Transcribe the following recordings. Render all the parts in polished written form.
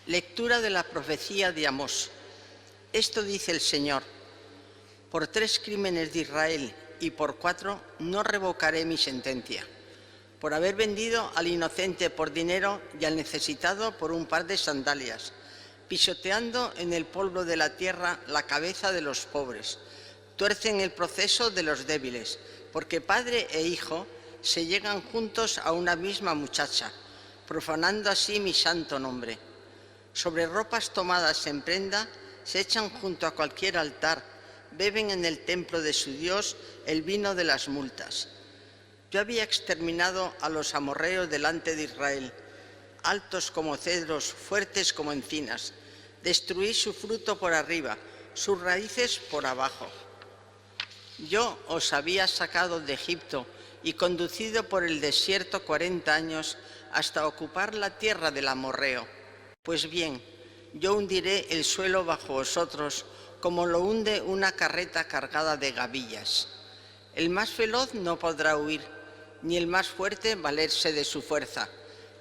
Lectura de la profecía de Amós. Esto dice el Señor: por 3 crímenes de Israel y por 4 no revocaré mi sentencia. Por haber vendido al inocente por dinero y al necesitado por un par de sandalias, pisoteando en el polvo de la tierra la cabeza de los pobres. Tuercen el proceso de los débiles, porque padre e hijo se llegan juntos a una misma muchacha, profanando así mi santo nombre. Sobre ropas tomadas en prenda se echan junto a cualquier altar, beben en el templo de su Dios el vino de las multas. Yo había exterminado a los amorreos delante de Israel, altos como cedros, fuertes como encinas. Destruí su fruto por arriba, sus raíces por abajo. Yo os había sacado de Egipto y conducido por el desierto 40 años hasta ocupar la tierra del amorreo. Pues bien, yo hundiré el suelo bajo vosotros como lo hunde una carreta cargada de gavillas. El más veloz no podrá huir, ni el más fuerte valerse de su fuerza,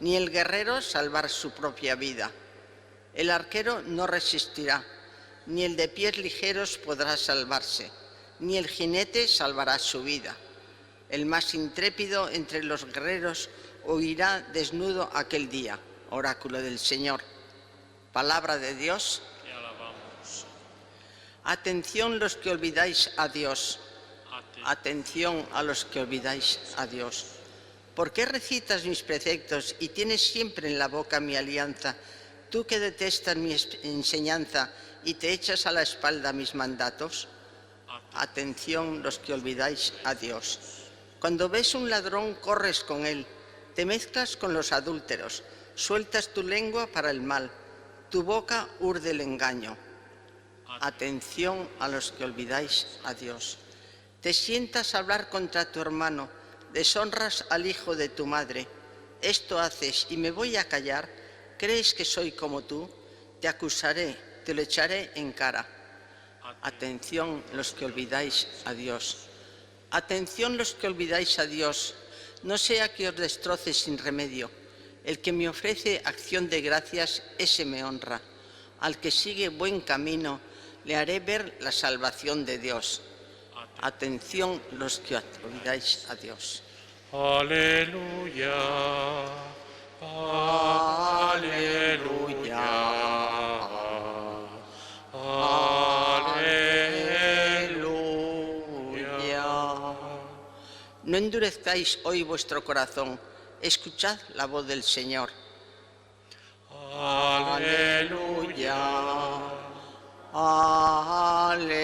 ni el guerrero salvar su propia vida. El arquero no resistirá, ni el de pies ligeros podrá salvarse, ni el jinete salvará su vida. El más intrépido entre los guerreros huirá desnudo aquel día. Oráculo del Señor. Palabra de Dios. Te alabamos. Atención los que olvidáis a Dios. Atención a los que olvidáis a Dios. ¿Por qué recitas mis preceptos y tienes siempre en la boca mi alianza, tú que detestas mi enseñanza y te echas a la espalda mis mandatos? Atención los que olvidáis a Dios. Cuando ves un ladrón, corres con él, te mezclas con los adúlteros, sueltas tu lengua para el mal, tu boca urde el engaño. Atención a los que olvidáis a Dios. Te sientas a hablar contra tu hermano, deshonras al hijo de tu madre. Esto haces y me voy a callar. ¿Crees que soy como tú? Te acusaré, te lo echaré en cara. Atención los que olvidáis a Dios. Atención los que olvidáis a Dios. No sea que os destroce sin remedio. El que me ofrece acción de gracias, ese me honra. Al que sigue buen camino, le haré ver la salvación de Dios. Atención los que olvidáis a Dios. Aleluya. Aleluya. Aleluya. No endurezcáis hoy vuestro corazón. Escuchad la voz del Señor. Aleluya. Aleluya.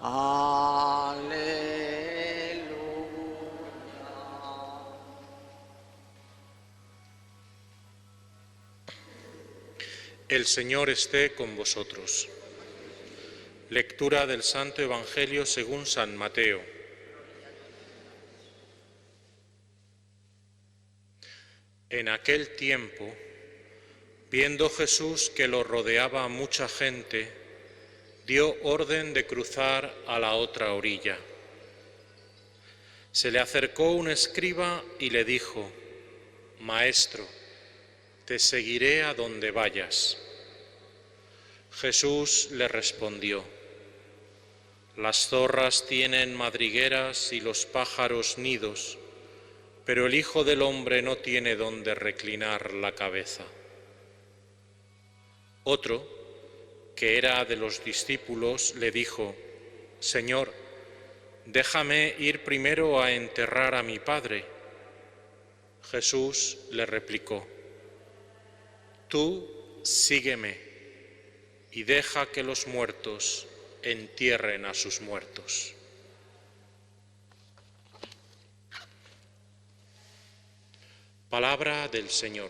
Aleluya. El Señor esté con vosotros. Lectura del Santo Evangelio según San Mateo. En aquel tiempo, viendo Jesús que lo rodeaba mucha gente, dio orden de cruzar a la otra orilla. Se le acercó un escriba y le dijo: Maestro, te seguiré a donde vayas. Jesús le respondió: Las zorras tienen madrigueras y los pájaros nidos, pero el Hijo del Hombre no tiene donde reclinar la cabeza. Otro, que era de los discípulos, le dijo: Señor, déjame ir primero a enterrar a mi padre. Jesús le replicó: Tú sígueme y deja que los muertos entierren a sus muertos. Palabra del Señor.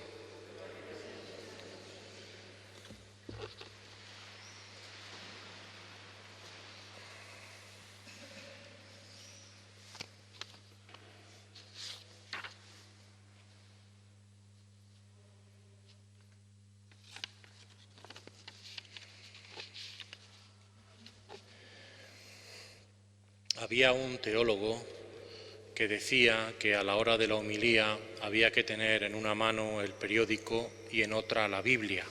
Había un teólogo que decía que a la hora de la homilía había que tener en una mano el periódico y en otra la Biblia.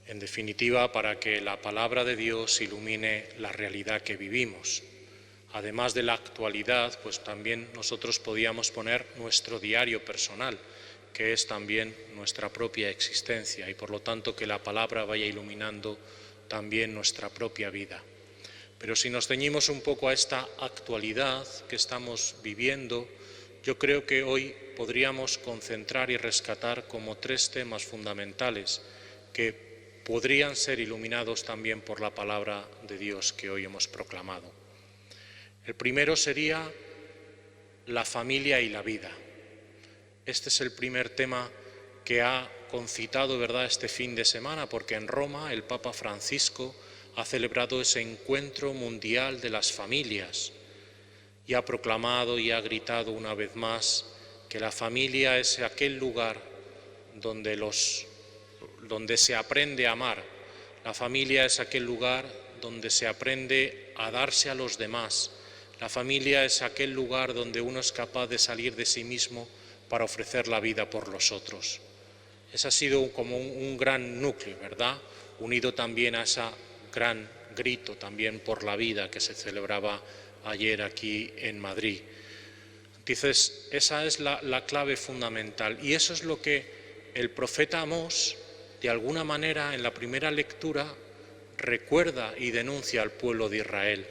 En definitiva, para que la palabra de Dios ilumine la realidad que vivimos. Además de la actualidad, pues también nosotros podíamos poner nuestro diario personal, que es también nuestra propia existencia, y por lo tanto que la palabra vaya iluminando también nuestra propia vida. Pero si nos ceñimos un poco a esta actualidad que estamos viviendo, yo creo que hoy podríamos concentrar y rescatar como 3 temas fundamentales que podrían ser iluminados también por la palabra de Dios que hoy hemos proclamado. El primero sería la familia y la vida. Este es el primer tema que ha concitado, ¿verdad?, este fin de semana, porque en Roma el Papa Francisco ha celebrado ese encuentro mundial de las familias y ha proclamado y ha gritado una vez más que la familia es aquel lugar donde se aprende a amar. La familia es aquel lugar donde se aprende a darse a los demás. La familia es aquel lugar donde uno es capaz de salir de sí mismo para ofrecer la vida por los otros. Ese ha sido como un gran núcleo, ¿verdad?, unido también a ese gran grito también por la vida que se celebraba ayer aquí en Madrid. Entonces, esa es la clave fundamental, y eso es lo que el profeta Amós, de alguna manera, en la primera lectura, recuerda y denuncia al pueblo de Israel.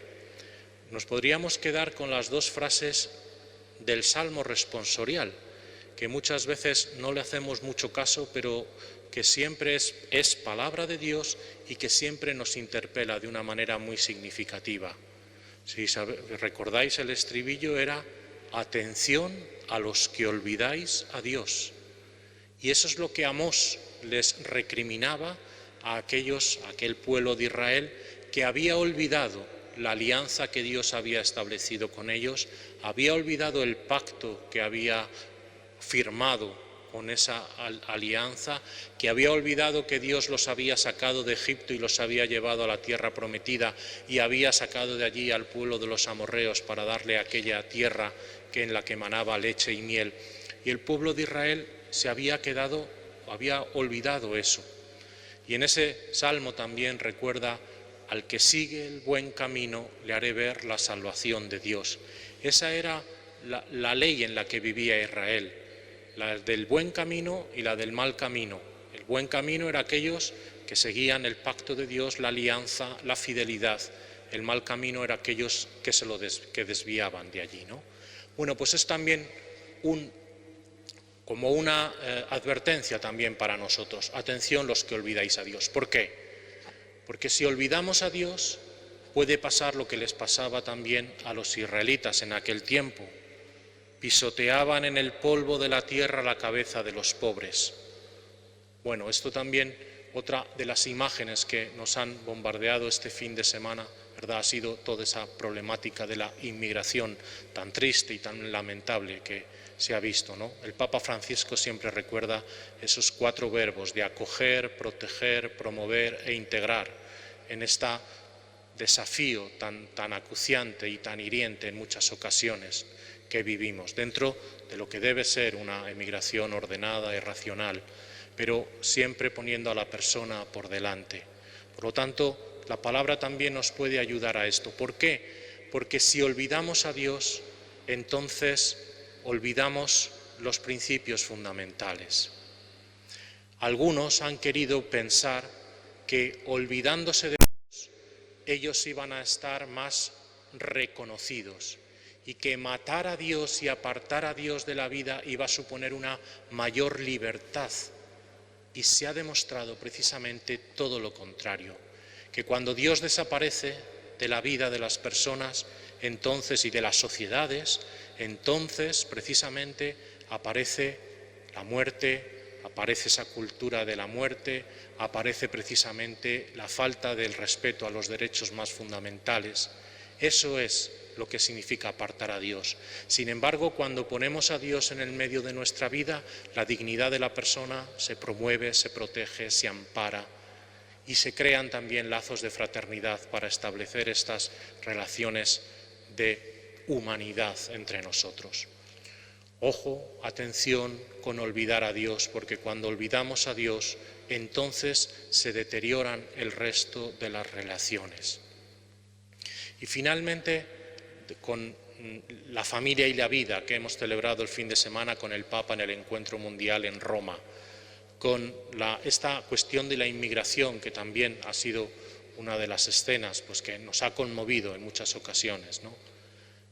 Nos podríamos quedar con las 2 frases del Salmo responsorial, que muchas veces no le hacemos mucho caso, pero que siempre es palabra de Dios y que siempre nos interpela de una manera muy significativa. Si recordáis, el estribillo era: atención a los que olvidáis a Dios. Y eso es lo que Amós les recriminaba a aquel pueblo de Israel que había olvidado la alianza que Dios había establecido con ellos, había olvidado el pacto que había firmado con esa alianza, que había olvidado que Dios los había sacado de Egipto y los había llevado a la tierra prometida y había sacado de allí al pueblo de los amorreos para darle aquella tierra en la que manaba leche y miel. Y el pueblo de Israel se había olvidado eso. Y en ese salmo también recuerda: al que sigue el buen camino le haré ver la salvación de Dios. Esa era la ley en la que vivía Israel, la del buen camino y la del mal camino. El buen camino era aquellos que seguían el pacto de Dios, la alianza, la fidelidad. El mal camino era aquellos que desviaban de allí, ¿no? Bueno, pues es también como una advertencia también para nosotros. Atención los que olvidáis a Dios. ¿Por qué? Porque si olvidamos a Dios, puede pasar lo que les pasaba también a los israelitas en aquel tiempo. Pisoteaban en el polvo de la tierra la cabeza de los pobres. Bueno, esto también, otra de las imágenes que nos han bombardeado este fin de semana, ¿verdad?, ha sido toda esa problemática de la inmigración tan triste y tan lamentable que se ha visto, ¿no? El Papa Francisco siempre recuerda esos 4 verbos de acoger, proteger, promover e integrar en este desafío tan acuciante y tan hiriente en muchas ocasiones que vivimos, dentro de lo que debe ser una emigración ordenada y racional, pero siempre poniendo a la persona por delante. Por lo tanto, la palabra también nos puede ayudar a esto. ¿Por qué? Porque si olvidamos a Dios, entonces olvidamos los principios fundamentales. Algunos han querido pensar que olvidándose de Dios, ellos iban a estar más reconocidos y que matar a Dios y apartar a Dios de la vida iba a suponer una mayor libertad. Y se ha demostrado precisamente todo lo contrario, que cuando Dios desaparece de la vida de las personas, entonces, y de las sociedades, entonces precisamente aparece la muerte, aparece esa cultura de la muerte, aparece precisamente la falta del respeto a los derechos más fundamentales. Eso es lo que significa apartar a Dios. Sin embargo, cuando ponemos a Dios en el medio de nuestra vida, la dignidad de la persona se promueve, se protege, se ampara y se crean también lazos de fraternidad para establecer estas relaciones de humanidad entre nosotros. Ojo, atención con olvidar a Dios, porque cuando olvidamos a Dios, entonces se deterioran el resto de las relaciones. Y finalmente, con la familia y la vida que hemos celebrado el fin de semana con el Papa en el Encuentro Mundial en Roma, con esta cuestión de la inmigración, que también ha sido una de las escenas pues, que nos ha conmovido en muchas ocasiones, ¿no?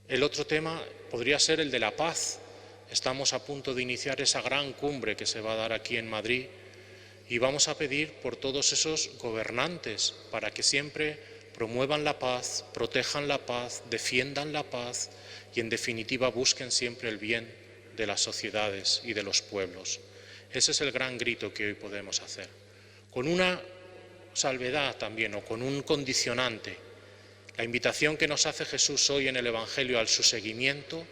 El otro tema podría ser el de la paz. Estamos a punto de iniciar esa gran cumbre que se va a dar aquí en Madrid y vamos a pedir por todos esos gobernantes para que siempre promuevan la paz, protejan la paz, defiendan la paz y en definitiva busquen siempre el bien de las sociedades y de los pueblos. Ese es el gran grito que hoy podemos hacer. Con una salvedad también, o con un condicionante. La invitación que nos hace Jesús hoy en el Evangelio al su seguimiento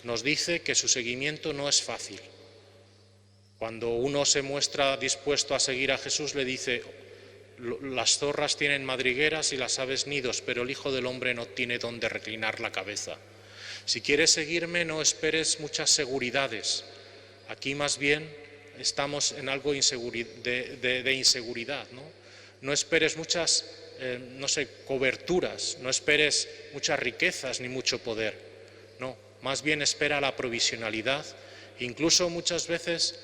nos dice que su seguimiento no es fácil. Cuando uno se muestra dispuesto a seguir a Jesús, le dice: las zorras tienen madrigueras y las aves nidos, pero el Hijo del Hombre no tiene dónde reclinar la cabeza. Si quieres seguirme, no esperes muchas seguridades. Aquí más bien estamos en algo de inseguridad, ¿no? No esperes muchas, coberturas, no esperes muchas riquezas ni mucho poder. No, más bien espera la provisionalidad. Incluso muchas veces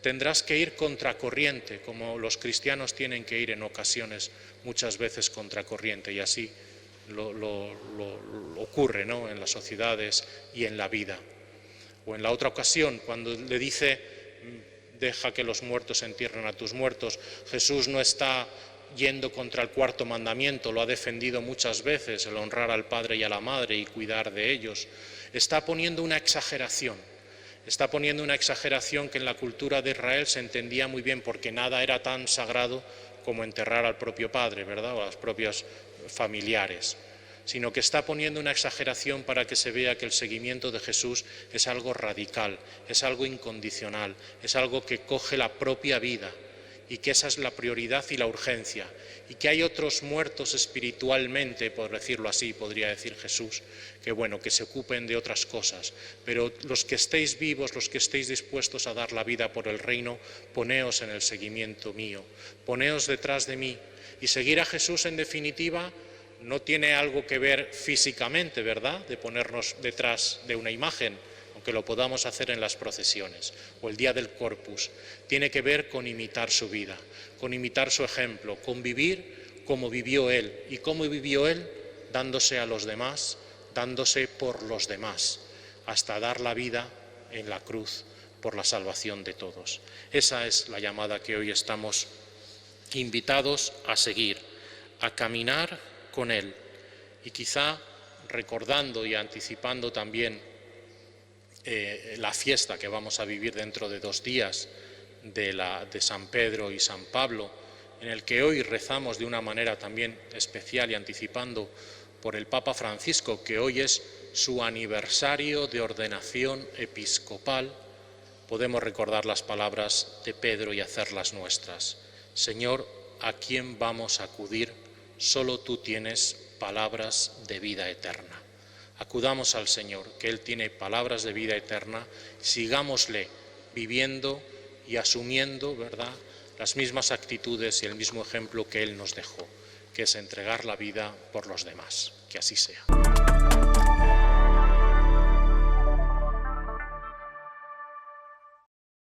tendrás que ir contracorriente, como los cristianos tienen que ir en ocasiones, muchas veces contracorriente, y así lo ocurre, ¿no?, en las sociedades y en la vida. O en la otra ocasión, cuando le dice: deja que los muertos entierren a tus muertos, Jesús no está yendo contra el cuarto mandamiento, lo ha defendido muchas veces, el honrar al padre y a la madre y cuidar de ellos. Está poniendo una exageración que en la cultura de Israel se entendía muy bien, porque nada era tan sagrado como enterrar al propio padre, ¿verdad?, o a los propios familiares, sino que está poniendo una exageración para que se vea que el seguimiento de Jesús es algo radical, es algo incondicional, es algo que coge la propia vida, y que esa es la prioridad y la urgencia, y que hay otros muertos espiritualmente, por decirlo así, podría decir Jesús, que se ocupen de otras cosas, pero los que estéis vivos, los que estéis dispuestos a dar la vida por el reino, poneos en el seguimiento mío, poneos detrás de mí. Y seguir a Jesús, en definitiva, no tiene algo que ver físicamente, ¿verdad?, de ponernos detrás de una imagen, aunque lo podamos hacer en las procesiones o el día del Corpus. Tiene que ver con imitar su vida, con imitar su ejemplo, con vivir como vivió Él. ¿Y cómo vivió Él? Dándose a los demás, dándose por los demás, hasta dar la vida en la cruz por la salvación de todos. Esa es la llamada que hoy estamos invitados a seguir, a caminar con Él. Y quizá recordando y anticipando también la fiesta que vamos a vivir dentro de 2 días de San Pedro y San Pablo, en el que hoy rezamos de una manera también especial y anticipando por el Papa Francisco, que hoy es su aniversario de ordenación episcopal, podemos recordar las palabras de Pedro y hacerlas nuestras. Señor, ¿a quién vamos a acudir? Solo tú tienes palabras de vida eterna. Acudamos al Señor, que Él tiene palabras de vida eterna, sigámosle viviendo y asumiendo, ¿verdad?, las mismas actitudes y el mismo ejemplo que Él nos dejó, que es entregar la vida por los demás. Que así sea.